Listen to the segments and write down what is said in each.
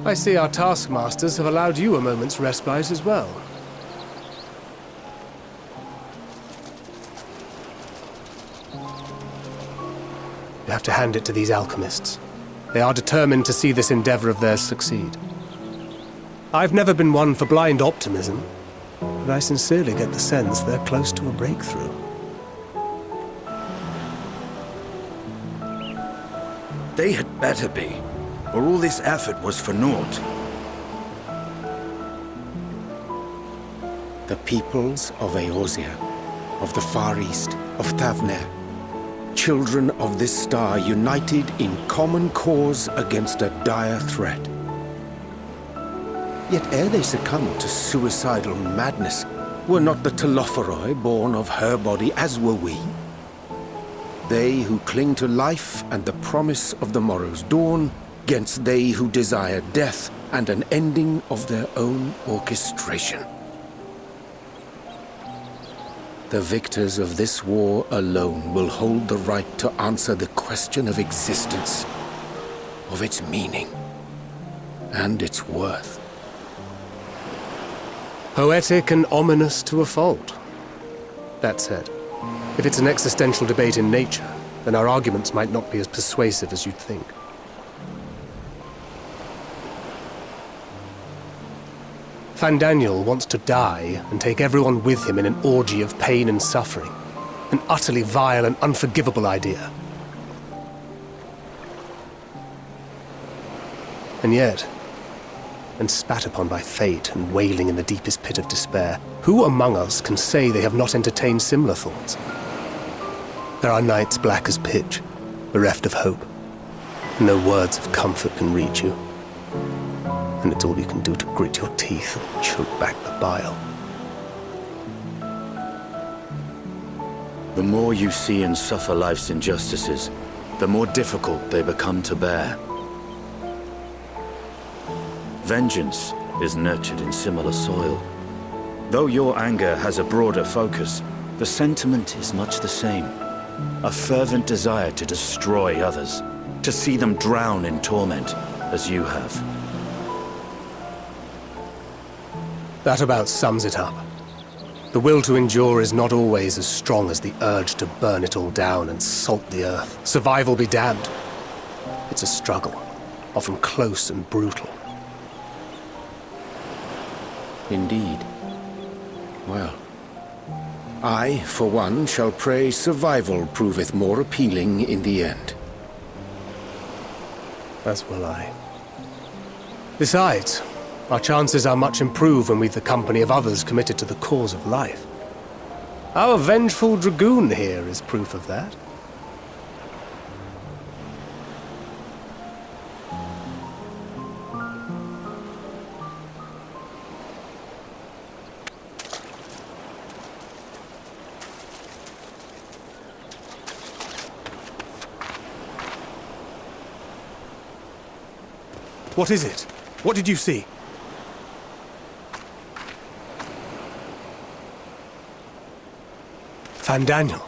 I see our taskmasters have allowed you a moment's respite as well. You have to hand it to these alchemists. They are determined to see this endeavor of theirs succeed. I've never been one for blind optimism, but I sincerely get the sense they're close to a breakthrough. They had better be, or all this effort was for naught. The peoples of Eorzea, of the Far East, of Thavner, children of this star united in common cause against a dire threat. Yet ere they succumbed to suicidal madness, were not the Telophoroi born of her body as were we? They who cling to life and the promise of the morrow's dawn, against they who desire death and an ending of their own orchestration. The victors of this war alone will hold the right to answer the question of existence, of its meaning, and its worth. Poetic and ominous to a fault. That said, if it's an existential debate in nature, then our arguments might not be as persuasive as you'd think. Fandaniel wants to die and take everyone with him in an orgy of pain and suffering. An utterly vile and unforgivable idea. And yet, and spat upon by fate and wailing in the deepest pit of despair, who among us can say they have not entertained similar thoughts? There are nights black as pitch, bereft of hope. No words of comfort can reach you. And it's all you can do to grit your teeth and choke back the bile. The more you see and suffer life's injustices, the more difficult they become to bear. Vengeance is nurtured in similar soil. Though your anger has a broader focus, the sentiment is much the same. A fervent desire to destroy others, to see them drown in torment, as you have. That about sums it up. The will to endure is not always as strong as the urge to burn it all down and salt the earth. Survival be damned. It's a struggle, often close and brutal. Indeed. Well, I, for one, shall pray survival proveth more appealing in the end. As will I. Besides, our chances are much improved when we've the company of others committed to the cause of life. Our vengeful dragoon here is proof of that. What is it? What did you see? Fandaniel,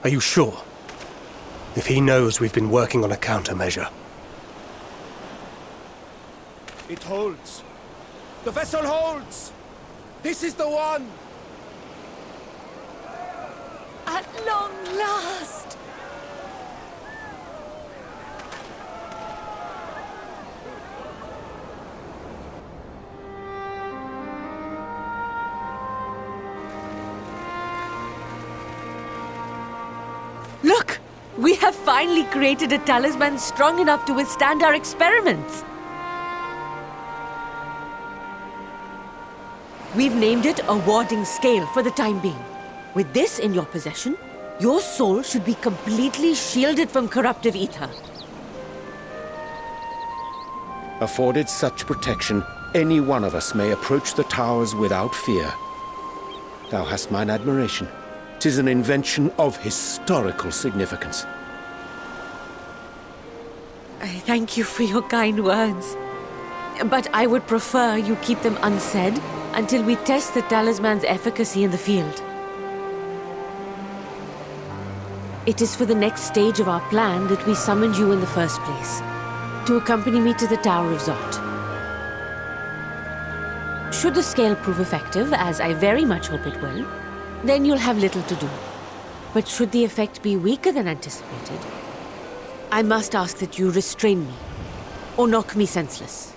are you sure? If he knows we've been working on a countermeasure. It holds. The vessel holds! This is the one! At long last! Look! We have finally created a talisman strong enough to withstand our experiments! We've named it a warding scale for the time being. With this in your possession, Your soul should be completely shielded from corruptive ether. Afforded such protection, any one of us may approach the towers without fear. Thou hast mine admiration. 'Tis an invention of historical significance. I thank you for your kind words. But I would prefer you keep them unsaid until we test the talisman's efficacy in the field. It is for the next stage of our plan that we summoned you in the first place, to accompany me to the Tower of Zot. Should the scale prove effective, as I very much hope it will, then you'll have little to do. But should the effect be weaker than anticipated, I must ask that you restrain me, or knock me senseless.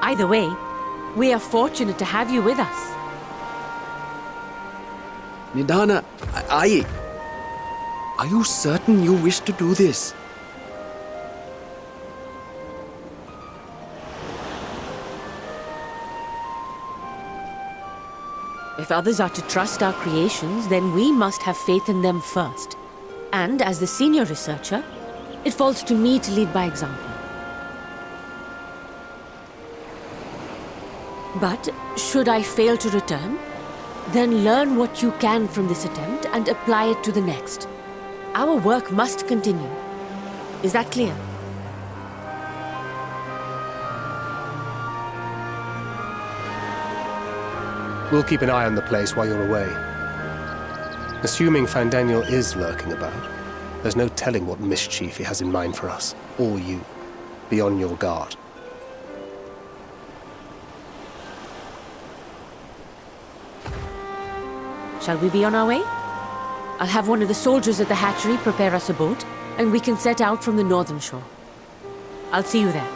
Either way, we are fortunate to have you with us. Nidana, are you certain you wish to do this? If others are to trust our creations, then we must have faith in them first. And as the senior researcher, it falls to me to lead by example. But should I fail to return, then learn what you can from this attempt and apply it to the next. Our work must continue. Is that clear? We'll keep an eye on the place while you're away. Assuming Fandaniel is lurking about, there's no telling what mischief he has in mind for us, or you. Be on your guard. Shall we be on our way? I'll have one of the soldiers at the hatchery prepare us a boat, and we can set out from the northern shore. I'll see you there.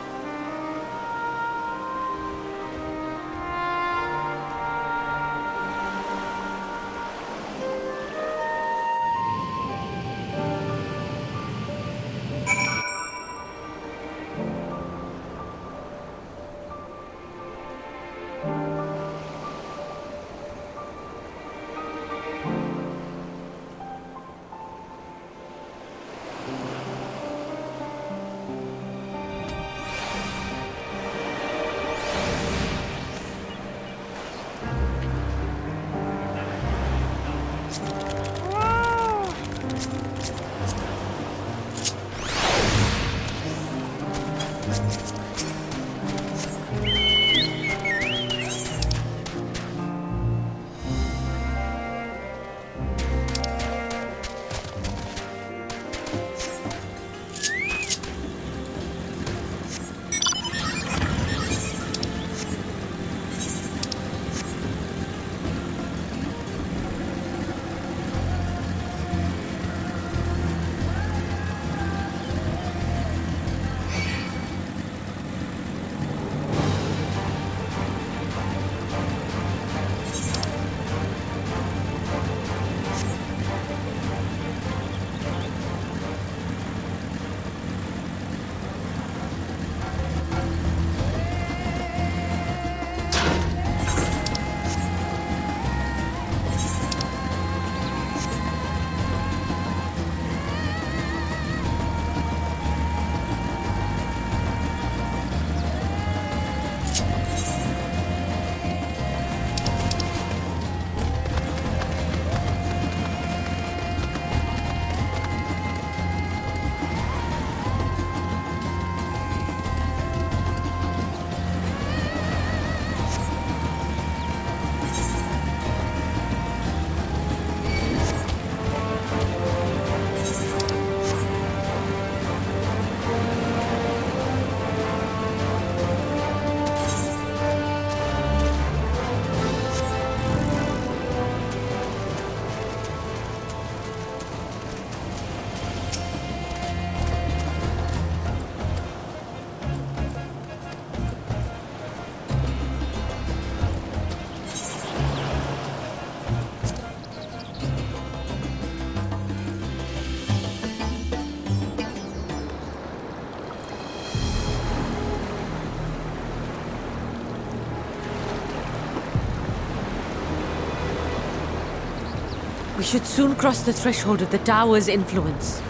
should soon cross the threshold of the tower's influence.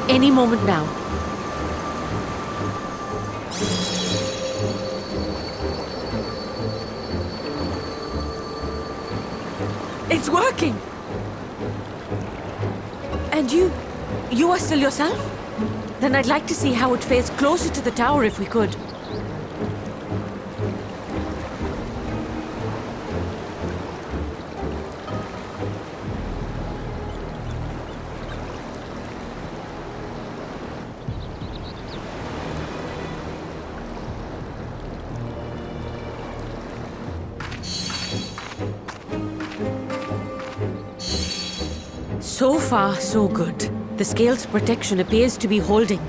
Any moment now. It's working! And you are still yourself? Then I'd like to see how it fares closer to the tower if we could. So far, so good. The scale's protection appears to be holding.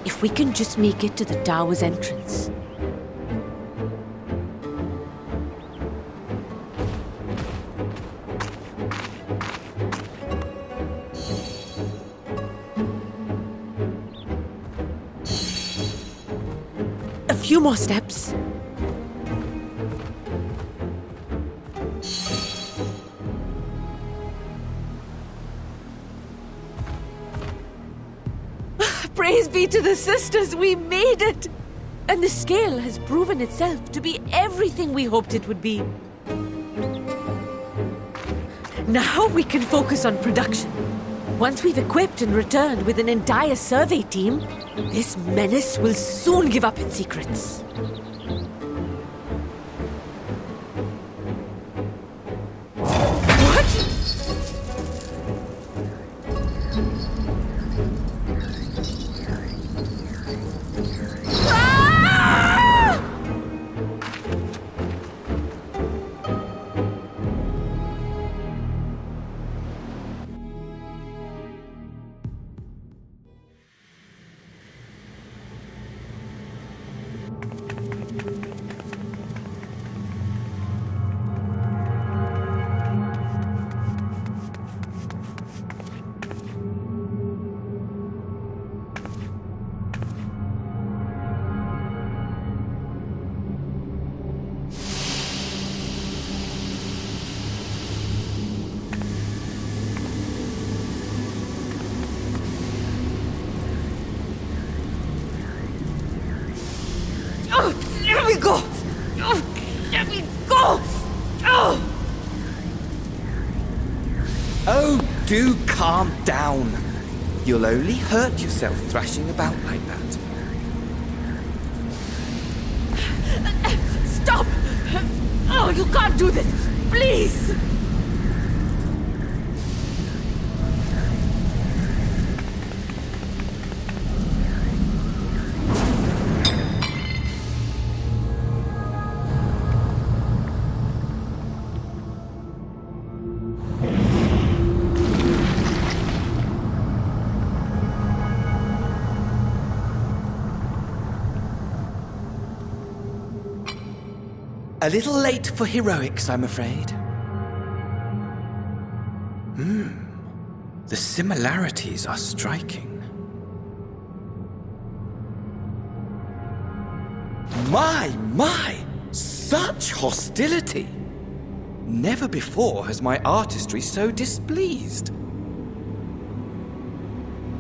If we can just make it to the tower's entrance. A few more steps. Praise be to the sisters, we made it! And the scale has proven itself to be everything we hoped it would be. Now we can focus on production. Once we've equipped and returned with an entire survey team, this menace will soon give up its secrets. Let me go! Let me go! Oh, do calm down. You'll only hurt yourself thrashing about like that. Stop! Oh, you can't do this! Please! A little late for heroics, I'm afraid. The similarities are striking. My! Such hostility! Never before has my artistry so displeased.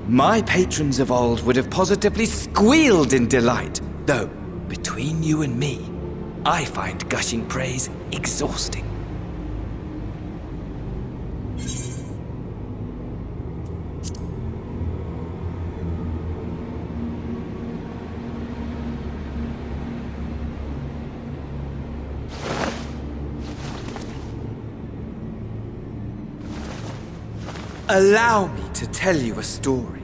My patrons of old would have positively squealed in delight, though, between you and me, I find gushing praise exhausting. Allow me to tell you a story.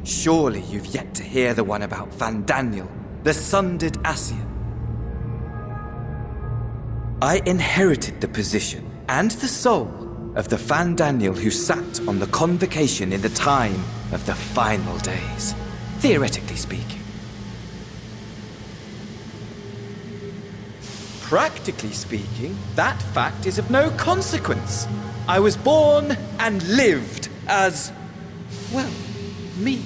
Surely you've yet to hear the one about Van Daniel, the sundered Ascian. I inherited the position and the soul of the Van Daniel who sat on the convocation in the time of the final days, theoretically speaking. Practically speaking, that fact is of no consequence. I was born and lived as, well, me.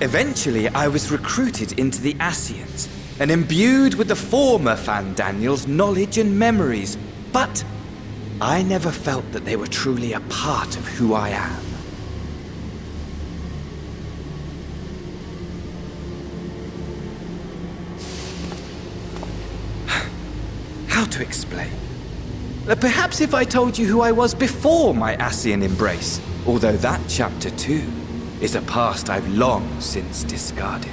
Eventually, I was recruited into the Ascians and imbued with the former Fandaniel's knowledge and memories, but I never felt that they were truly a part of who I am. How to explain? Perhaps if I told you who I was before my Ascian embrace, although that chapter too is a past I've long since discarded.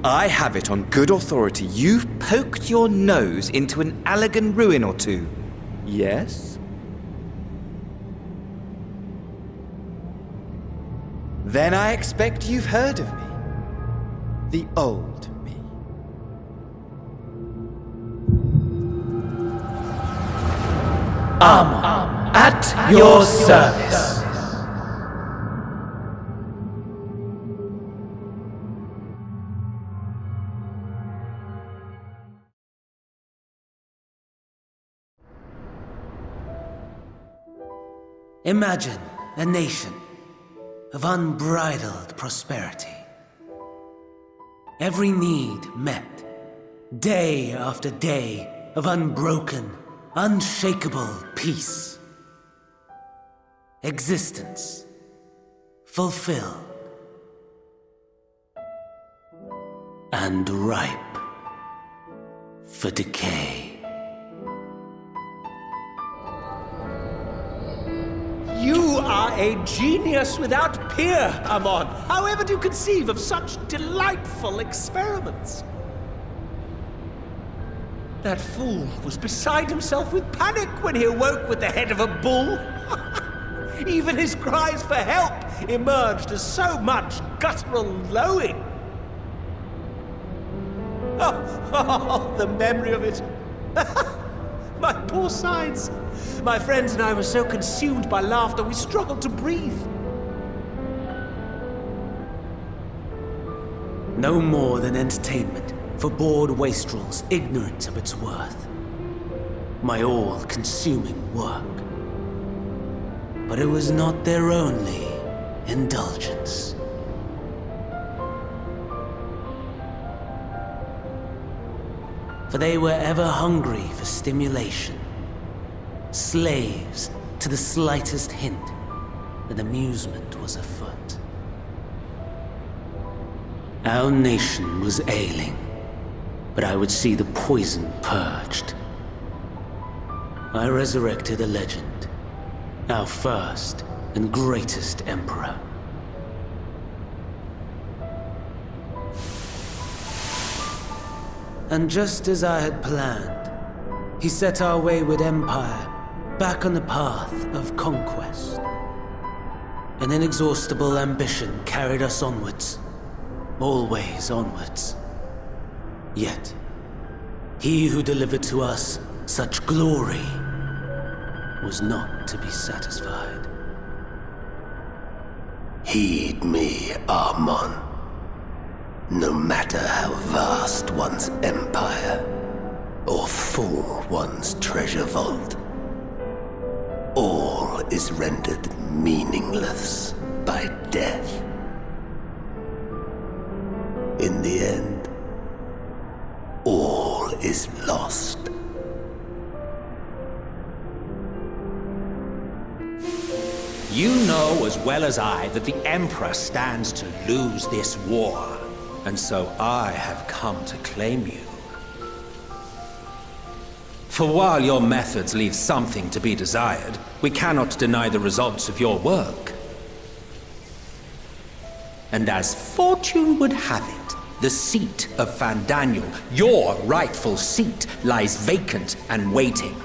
I have it on good authority you've poked your nose into an Allegan ruin or two. Yes? Then I expect you've heard of me. The old me. At your service. Imagine a nation of unbridled prosperity. Every need met, day after day of unbroken, unshakable peace. Existence fulfilled and ripe for decay. You are a genius without peer, Amon. However do you conceive of such delightful experiments? That fool was beside himself with panic when he awoke with the head of a bull. Even his cries for help emerged as so much guttural lowing. Oh, the memory of it. My poor sides. My friends and I were so consumed by laughter we struggled to breathe. No more than entertainment for bored wastrels ignorant of its worth. My all-consuming work. But it was not their only indulgence. For they were ever hungry for stimulation. Slaves to the slightest hint that amusement was afoot. Our nation was ailing, but I would see the poison purged. I resurrected a legend, our first and greatest emperor. And just as I had planned, he set our wayward empire back on the path of conquest. An inexhaustible ambition carried us onwards, always onwards. Yet, he who delivered to us such glory was not to be satisfied. Heed me, Amon. No matter how vast one's empire, or full one's treasure vault, all is rendered meaningless by death. In the end, all is lost. You know as well as I that the Emperor stands to lose this war, and so I have come to claim you. For while your methods leave something to be desired, we cannot deny the results of your work. And as fortune would have it, the seat of Fandaniel, your rightful seat, lies vacant and waiting.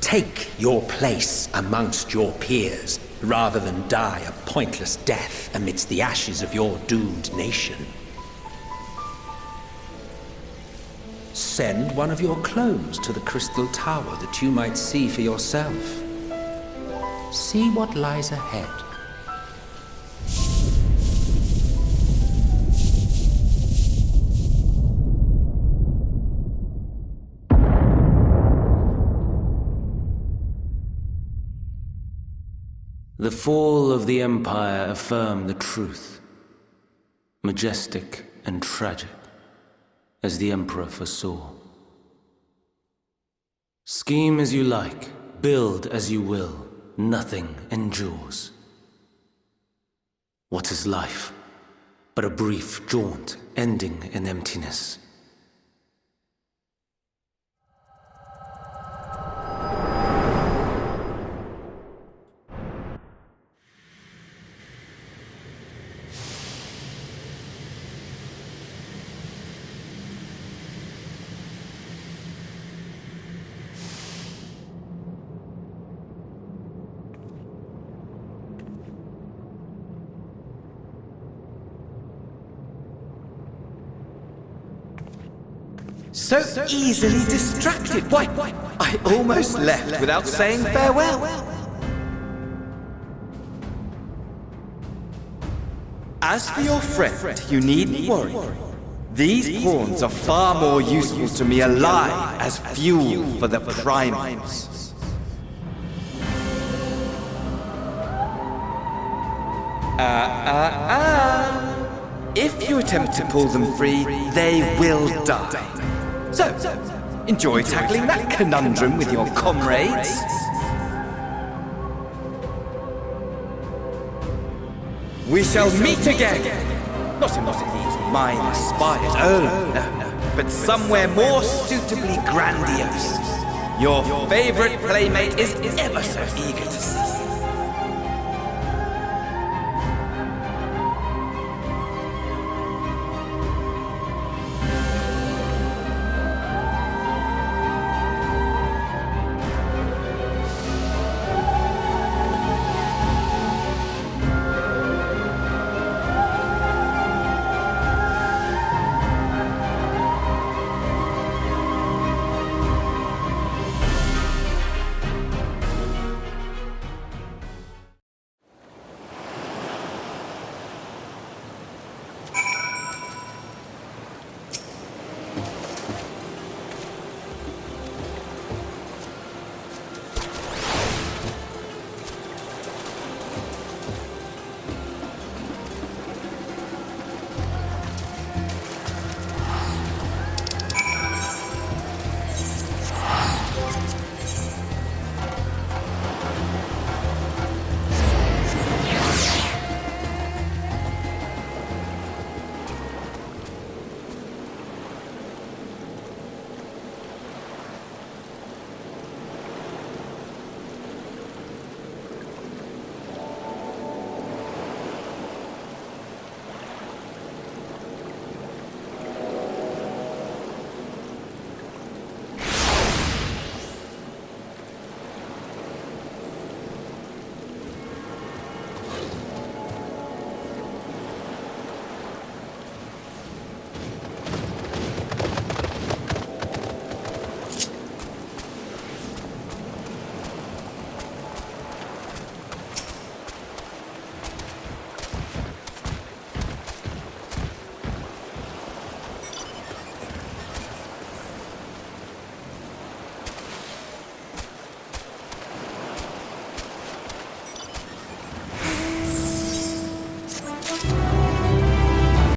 Take your place amongst your peers, rather than die a pointless death amidst the ashes of your doomed nation. Send one of your clones to the Crystal Tower that you might see for yourself. See what lies ahead. The fall of the Empire affirmed the truth, majestic and tragic, as the Emperor foresaw. Scheme as you like, build as you will, nothing endures. What is life but a brief jaunt ending in emptiness? So easily distracted. Why, I almost left without saying farewell. As for your friend, you needn't worry. These pawns are far more useful to me alive as fuel for the primals. If you attempt to pull them free, they will die. So, enjoy tackling that conundrum with your comrades. We shall meet again! Not in one of these minor spires, oh no, but somewhere more suitably grandiose. Your favorite playmate is ever so eager to see.